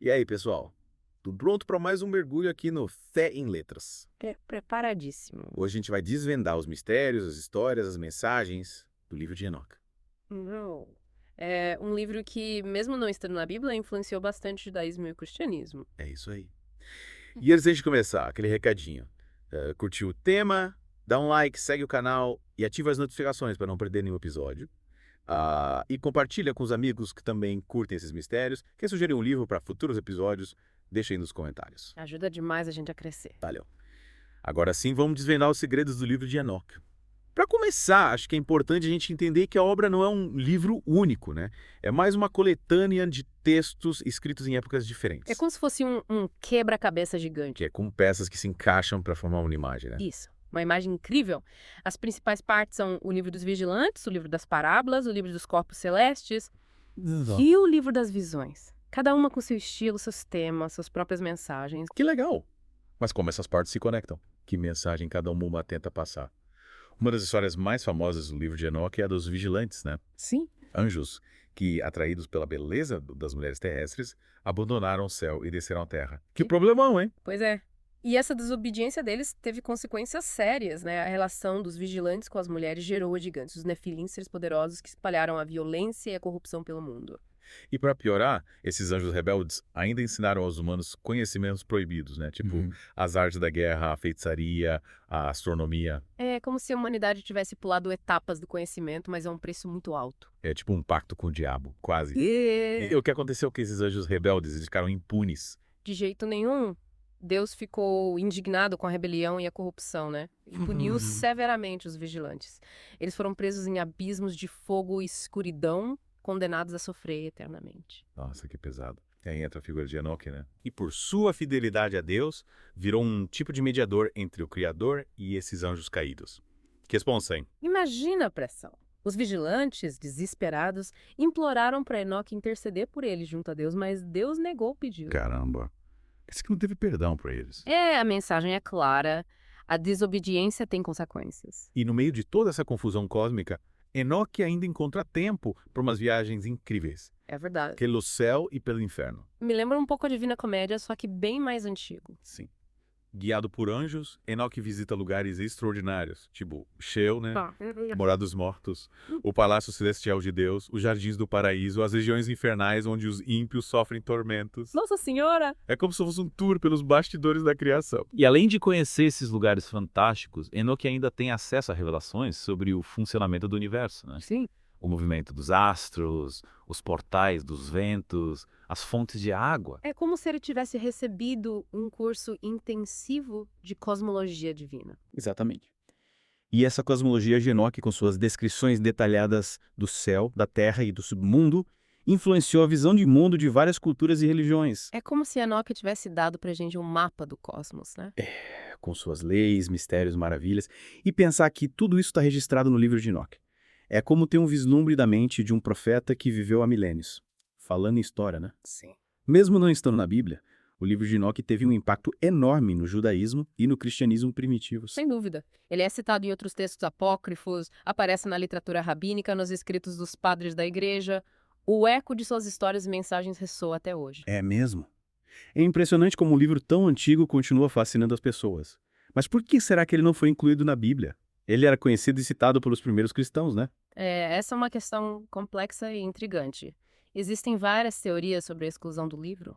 E aí, pessoal? Tudo pronto para mais um mergulho aqui no Fé em Letras? Preparadíssimo. Hoje a gente vai desvendar os mistérios, as histórias, as mensagens do livro de Enoque. Não. É um livro que, mesmo não estando na Bíblia, influenciou bastante o judaísmo e o cristianismo. É isso aí. E antes de começar, aquele recadinho. Curtiu o tema? Dá um like, segue o canal e ativa as notificações para não perder nenhum episódio. E compartilha com os amigos que também curtem esses mistérios. Quer sugerir um livro para futuros episódios? Deixa aí nos comentários. Ajuda demais a gente a crescer. Valeu. Agora sim, vamos desvendar os segredos do livro de Enoque. Para começar, acho que é importante a gente entender que a obra não é um livro único, né? É mais uma coletânea de textos escritos em épocas É diferentes, como se fosse um quebra-cabeça gigante. que é como peças que se encaixam para formar uma imagem, né? Isso. Uma imagem incrível. As principais partes são o livro dos vigilantes, o livro das parábolas, o livro dos corpos celestes Exato. e o livro das visões. Cada uma com seu estilo, seus temas, suas próprias mensagens. Que legal! Mas como essas partes se conectam? Que mensagem cada uma tenta passar? Uma das histórias mais famosas do livro de Enoque é a dos vigilantes, né? Sim. Anjos que, atraídos pela beleza das mulheres terrestres, abandonaram o céu e desceram à terra. Que problemão, hein? Pois é. E essa desobediência deles teve consequências sérias, né? A relação dos vigilantes com as mulheres gerou gigantes, os nefilim, seres poderosos que espalharam a violência e a corrupção pelo mundo. E para piorar, esses anjos rebeldes ainda ensinaram aos humanos conhecimentos proibidos, né? Tipo, as artes da guerra, a feitiçaria, a astronomia. É como se a humanidade tivesse pulado etapas do conhecimento, mas a um preço muito alto. É tipo um pacto com o diabo, quase. E E o que aconteceu com esses anjos rebeldes? Eles ficaram impunes. de jeito nenhum, Deus ficou indignado com a rebelião e a corrupção, né? E puniu severamente os vigilantes. Eles foram presos em abismos de fogo e escuridão, condenados a sofrer eternamente. Nossa, que pesado. E aí entra a figura de Enoque, né? E por sua fidelidade a Deus, virou um tipo de mediador entre o Criador e esses anjos caídos. Que responsa, hein? Imagina a pressão. Os vigilantes, desesperados, imploraram para Enoque interceder por eles junto a Deus, mas Deus negou o pedido. Caramba. Esse que não teve perdão para eles. A mensagem é clara. A desobediência tem consequências. E no meio de toda essa confusão cósmica, Enoque ainda encontra tempo para umas viagens incríveis, É verdade. pelo céu e pelo inferno. Me lembra um pouco a Divina Comédia, só que bem mais antigo. Sim. Guiado por anjos, Enoque visita lugares extraordinários, tipo Sheol, né? Tá. Morada dos Mortos, o Palácio Celestial de Deus, os Jardins do Paraíso, as regiões infernais onde os ímpios sofrem tormentos. Nossa Senhora! É como se fosse um tour pelos bastidores da criação. E além de conhecer esses lugares fantásticos, Enoque ainda tem acesso a revelações sobre o funcionamento do universo, né? Sim. O movimento dos astros, os portais dos ventos, as fontes de água. É como se ele tivesse recebido um curso intensivo de cosmologia divina. Exatamente. E essa cosmologia de Enoque, com suas descrições detalhadas do céu, da terra e do submundo, influenciou a visão de mundo de várias culturas e religiões, É como se Enoque tivesse dado pra gente um mapa do cosmos, né? com suas leis, mistérios, maravilhas, e pensar que tudo isso está registrado no livro de Enoque. É como ter um vislumbre da mente de um profeta que viveu há milênios. Falando em história, né? Sim. Mesmo não estando na Bíblia, o livro de Enoque teve um impacto enorme no judaísmo e no cristianismo primitivos. Sem dúvida. Ele é citado em outros textos apócrifos, aparece na literatura rabínica, nos escritos dos padres da igreja. O eco de suas histórias e mensagens ressoa até hoje. É mesmo? É impressionante como um livro tão antigo continua fascinando as pessoas. Mas por que será que ele não foi incluído na Bíblia? Ele era conhecido e citado pelos primeiros cristãos, né? Essa é uma questão complexa e intrigante. Existem várias teorias sobre a exclusão do livro.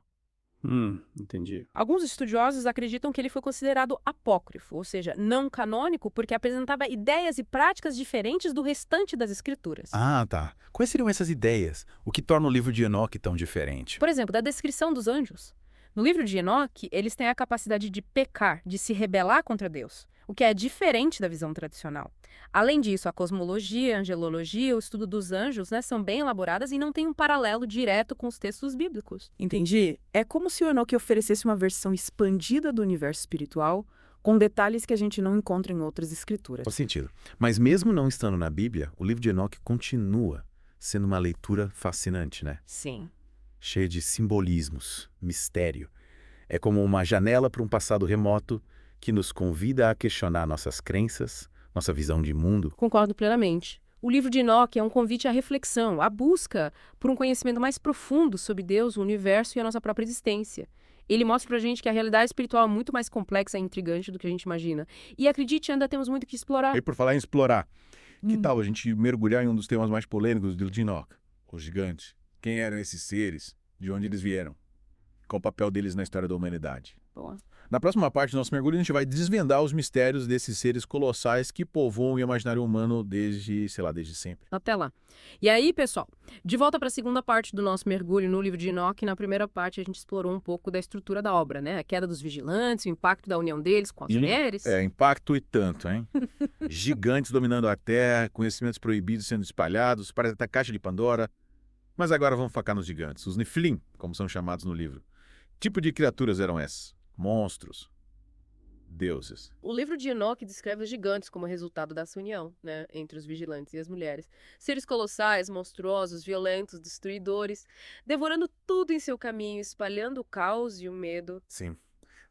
Entendi. Alguns estudiosos acreditam que ele foi considerado apócrifo, ou seja, não canônico, porque apresentava ideias e práticas diferentes do restante das escrituras. Ah, tá. Quais seriam essas ideias? O que torna o livro de Enoque tão diferente? Por exemplo, da descrição dos anjos. No livro de Enoque, eles têm a capacidade de pecar, de se rebelar contra Deus, o que é diferente da visão tradicional. Além disso, a cosmologia, a angelologia, o estudo dos anjos, né, são bem elaboradas e não tem um paralelo direto com os textos bíblicos. Entendi. É como se o Enoque oferecesse uma versão expandida do universo espiritual, com detalhes que a gente não encontra em outras escrituras. Faz sentido. Mas mesmo não estando na Bíblia, o livro de Enoque continua sendo uma leitura fascinante, né? Sim. Cheia de simbolismos, mistério. É como uma janela para um passado remoto que nos convida a questionar nossas crenças, nossa visão de mundo. Concordo plenamente. O livro de Enoque é um convite à reflexão, à busca por um conhecimento mais profundo sobre Deus, o universo e a nossa própria existência. Ele mostra pra gente que a realidade espiritual é muito mais complexa e intrigante do que a gente imagina. E acredite, ainda temos muito que explorar. E por falar em explorar, que tal a gente mergulhar em um dos temas mais polêmicos do livro de Enoque? Os gigantes. Quem eram esses seres? De onde eles vieram? Qual o papel deles na história da humanidade? Boa. Na próxima parte do nosso mergulho, a gente vai desvendar os mistérios desses seres colossais que povoam o imaginário humano desde sempre. Até lá. E aí, pessoal, de volta para a segunda parte do nosso mergulho no livro de Enoque. Na primeira parte, a gente explorou um pouco da estrutura da obra, né? A queda dos vigilantes, o impacto da união deles com as mulheres. Impacto e tanto, hein? Gigantes dominando a Terra, conhecimentos proibidos sendo espalhados, parece até a caixa de Pandora. Mas agora vamos focar nos gigantes, os Nephilim, como são chamados no livro. Que tipo de criaturas eram essas? Monstros? Deuses? O livro de Enoque descreve os gigantes como resultado dessa união, né, entre os vigilantes e as mulheres. Seres colossais, monstruosos, violentos, destruidores, devorando tudo em seu caminho, espalhando o caos e o medo. Sim.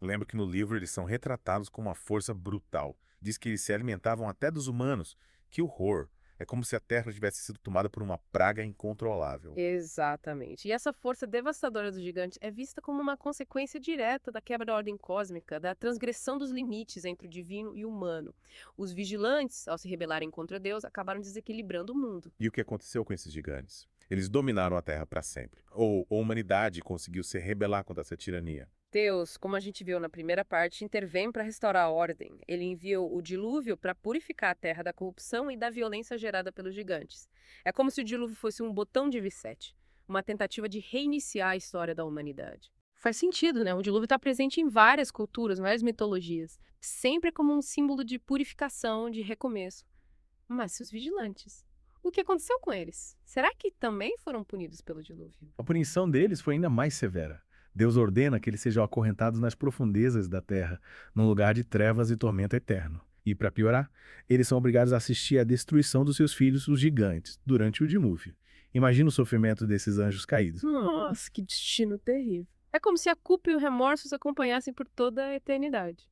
Lembro que no livro eles são retratados com uma força brutal. Diz que eles se alimentavam até dos humanos. Que horror! É como se a Terra tivesse sido tomada por uma praga incontrolável. Exatamente. E essa força devastadora dos gigantes é vista como uma consequência direta da quebra da ordem cósmica, da transgressão dos limites entre o divino e o humano. Os vigilantes, ao se rebelarem contra Deus, acabaram desequilibrando o mundo. E o que aconteceu com esses gigantes? Eles dominaram a Terra para sempre. Ou a humanidade conseguiu se rebelar contra essa tirania. Deus, como a gente viu na primeira parte, intervém para restaurar a ordem. Ele enviou o dilúvio para purificar a terra da corrupção e da violência gerada pelos gigantes. É como se o dilúvio fosse um botão de reset, uma tentativa de reiniciar a história da humanidade. Faz sentido, né? O dilúvio está presente em várias culturas, várias mitologias, sempre como um símbolo de purificação, de recomeço. Mas se os vigilantes, o que aconteceu com eles? Será que também foram punidos pelo dilúvio? A punição deles foi ainda mais severa. Deus ordena que eles sejam acorrentados nas profundezas da terra, num lugar de trevas e tormento eterno. E, para piorar, eles são obrigados a assistir à destruição dos seus filhos, os gigantes, durante o dilúvio. Imagina o sofrimento desses anjos caídos. Nossa, que destino terrível. É como se a culpa e o remorso os acompanhassem por toda a eternidade.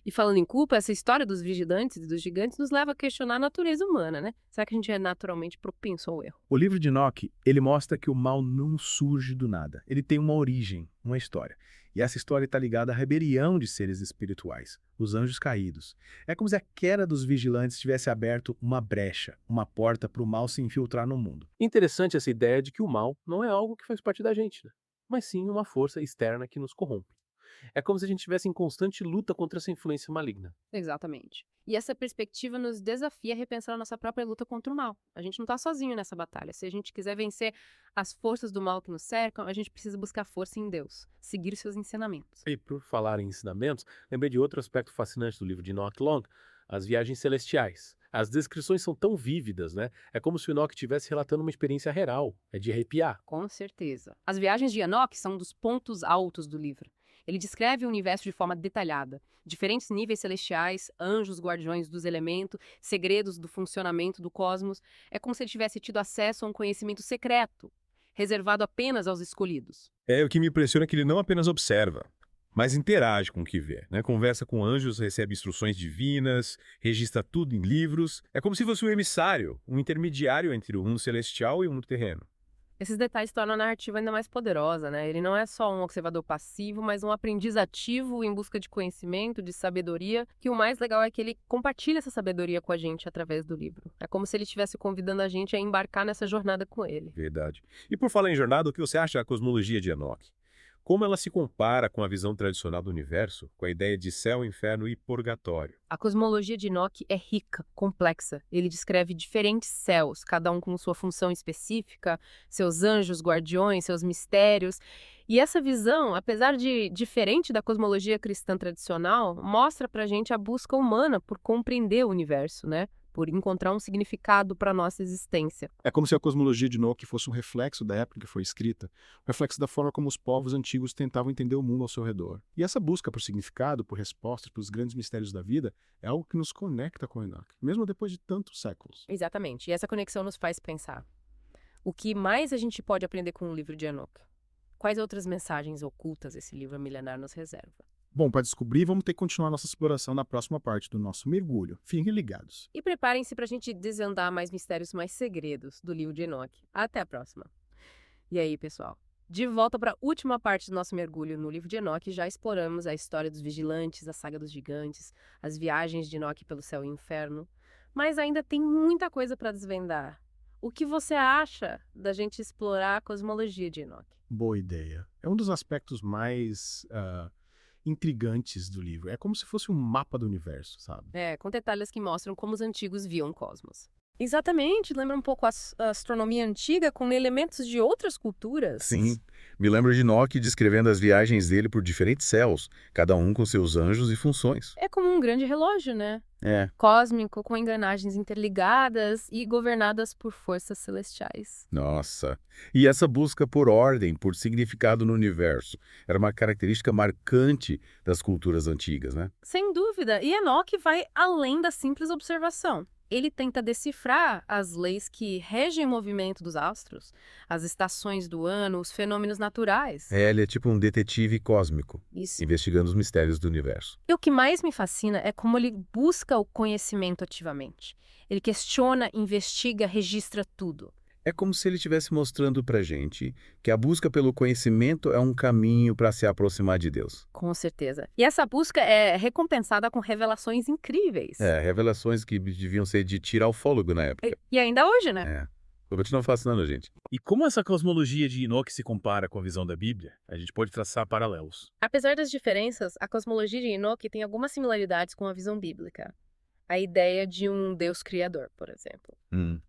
E falando em culpa, essa história dos vigilantes e dos gigantes nos leva a questionar a natureza humana, né? Será que a gente é naturalmente propenso ao erro? O livro de Enoque, ele mostra que o mal não surge do nada. Ele tem uma origem, uma história. E essa história está ligada à rebelião de seres espirituais, os anjos caídos. É como se a queda dos vigilantes tivesse aberto uma brecha, uma porta para o mal se infiltrar no mundo. Interessante essa ideia de que o mal não é algo que faz parte da gente, né? Mas sim uma força externa que nos corrompe. É como se a gente estivesse em constante luta contra essa influência maligna. Exatamente. E essa perspectiva nos desafia a repensar a nossa própria luta contra o mal. A gente não está sozinho nessa batalha. Se a gente quiser vencer as forças do mal que nos cercam, a gente precisa buscar força em Deus, seguir seus ensinamentos. E por falar em ensinamentos, lembrei de outro aspecto fascinante do livro de Enoch Long, as viagens celestiais. As descrições são tão vívidas, né? É como se o Enoch estivesse relatando uma experiência real. É de arrepiar. Com certeza. As viagens de Enoque são um dos pontos altos do livro. Ele descreve o universo de forma detalhada. Diferentes níveis celestiais, anjos guardiões dos elementos, segredos do funcionamento do cosmos. É como se ele tivesse tido acesso a um conhecimento secreto, reservado apenas aos escolhidos. O que me impressiona é que ele não apenas observa, mas interage com o que vê, né? Conversa com anjos, recebe instruções divinas, registra tudo em livros. É como se fosse um emissário, um intermediário entre o mundo celestial e o mundo terreno. Esses detalhes tornam a narrativa ainda mais poderosa, né? Ele não é só um observador passivo, mas um aprendiz ativo em busca de conhecimento, de sabedoria, que o mais legal é que ele compartilha essa sabedoria com a gente através do livro. É como se ele estivesse convidando a gente a embarcar nessa jornada com ele. Verdade. E por falar em jornada, o que você acha da cosmologia de Enoch? Como ela se compara com a visão tradicional do universo, com a ideia de céu, inferno e purgatório? A cosmologia de Enoch é rica, complexa. Ele descreve diferentes céus, cada um com sua função específica, seus anjos, guardiões, seus mistérios. E essa visão, apesar de diferente da cosmologia cristã tradicional, mostra pra gente a busca humana por compreender o universo, né? Por encontrar um significado para a nossa existência. É como se a cosmologia de Enoch fosse um reflexo da época que foi escrita, um reflexo da forma como os povos antigos tentavam entender o mundo ao seu redor. E essa busca por significado, por respostas para os grandes mistérios da vida, é algo que nos conecta com Enoch, mesmo depois de tantos séculos. Exatamente. E essa conexão nos faz pensar. O que mais a gente pode aprender com o livro de Enoch? Quais outras mensagens ocultas esse livro milenar nos reserva? Bom, para descobrir, vamos ter que continuar nossa exploração na próxima parte do nosso mergulho. Fiquem ligados. E preparem-se para a gente desvendar mais mistérios, mais segredos do livro de Enoque. Até a próxima. E aí, pessoal? De volta para a última parte do nosso mergulho no livro de Enoque, já exploramos a história dos vigilantes, a saga dos gigantes, as viagens de Enoque pelo céu e inferno. Mas ainda tem muita coisa para desvendar. O que você acha da gente explorar a cosmologia de Enoque? Boa ideia. É um dos aspectos mais intrigantes do livro. É como se fosse um mapa do universo, sabe? Com detalhes que mostram como os antigos viam o cosmos. Exatamente, lembra um pouco a astronomia antiga com elementos de outras culturas. Sim, me lembro de Enoque descrevendo as viagens dele por diferentes céus, cada um com seus anjos e funções. É como um grande relógio, né? É. Cósmico, com engrenagens interligadas e governadas por forças celestiais. Nossa. E essa busca por ordem, por significado no universo, era uma característica marcante das culturas antigas, né? Sem dúvida. E Enoque vai além da simples observação. Ele tenta decifrar as leis que regem o movimento dos astros, as estações do ano, os fenômenos naturais. Ele é tipo um detetive cósmico, Isso. investigando os mistérios do universo. E o que mais me fascina é como ele busca o conhecimento ativamente. Ele questiona, investiga, registra tudo. É como se ele estivesse mostrando pra gente que a busca pelo conhecimento é um caminho para se aproximar de Deus. Com certeza. E essa busca é recompensada com revelações incríveis. Revelações que deviam ser de tirar o fôlego na época. E ainda hoje, né? Continua fascinando a gente. E como essa cosmologia de Enoque se compara com a visão da Bíblia, a gente pode traçar paralelos. Apesar das diferenças, a cosmologia de Enoque tem algumas similaridades com a visão bíblica. A ideia de um Deus criador, por exemplo,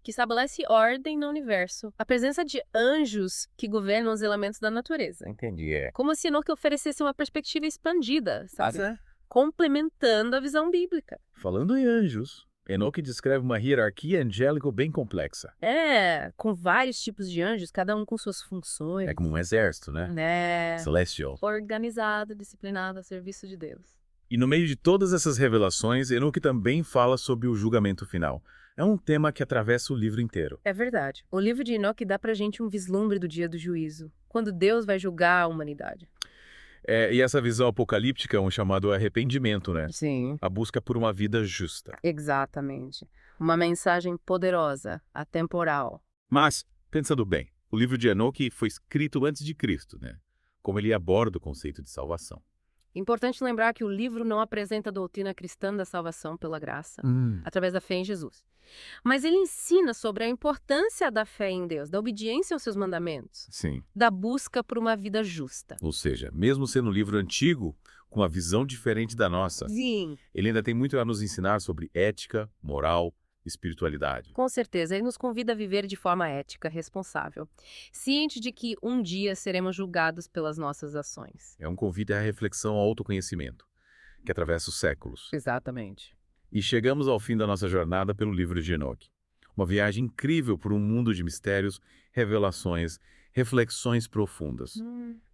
que estabelece ordem no universo. A presença de anjos que governam os elementos da natureza. Entendi, Como se Enoque oferecesse uma perspectiva expandida, sabe? Complementando a visão bíblica. Falando em anjos, Enoque descreve uma hierarquia angélica bem complexa. Com vários tipos de anjos, cada um com suas funções. É como um exército, né? Celestial. Organizado, disciplinado, a serviço de Deus. E no meio de todas essas revelações, Enoque também fala sobre o julgamento final. É um tema que atravessa o livro inteiro. É verdade. O livro de Enoque dá pra gente um vislumbre do dia do juízo, quando Deus vai julgar a humanidade. E essa visão apocalíptica é um chamado arrependimento, né? Sim. A busca por uma vida justa. Exatamente. Uma mensagem poderosa, atemporal. Mas, pensando bem, o livro de Enoque foi escrito antes de Cristo, né? Como ele aborda o conceito de salvação. Importante lembrar que o livro não apresenta a doutrina cristã da salvação pela graça, através da fé em Jesus. Mas ele ensina sobre a importância da fé em Deus, da obediência aos seus mandamentos, Sim. da busca por uma vida justa. Ou seja, mesmo sendo um livro antigo, com uma visão diferente da nossa, Sim. ele ainda tem muito a nos ensinar sobre ética, moral, espiritualidade. Com certeza, ele nos convida a viver de forma ética, responsável, ciente de que um dia seremos julgados pelas nossas ações. É um convite à reflexão ao autoconhecimento, que atravessa os séculos. Exatamente. E chegamos ao fim da nossa jornada pelo livro de Enoque. Uma viagem incrível por um mundo de mistérios, revelações, reflexões profundas.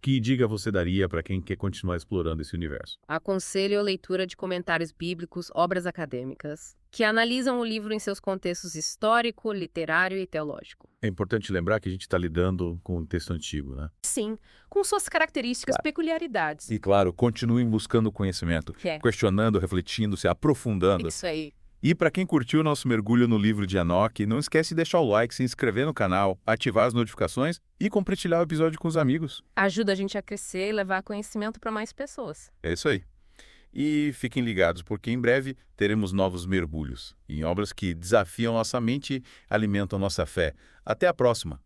Que dica você daria para quem quer continuar explorando esse universo? Aconselho a leitura de comentários bíblicos, obras acadêmicas, que analisam o livro em seus contextos histórico, literário e teológico. É importante lembrar que a gente está lidando com um texto antigo, né? Sim, com suas características, peculiaridades. E, claro, continuem buscando conhecimento, questionando, refletindo, se aprofundando. Isso aí. E para quem curtiu o nosso mergulho no livro de Enoque, não esquece de deixar o like, se inscrever no canal, ativar as notificações e compartilhar o episódio com os amigos. Ajuda a gente a crescer e levar conhecimento para mais pessoas. É isso aí. E fiquem ligados, porque em breve teremos novos mergulhos em obras que desafiam nossa mente e alimentam nossa fé. Até a próxima!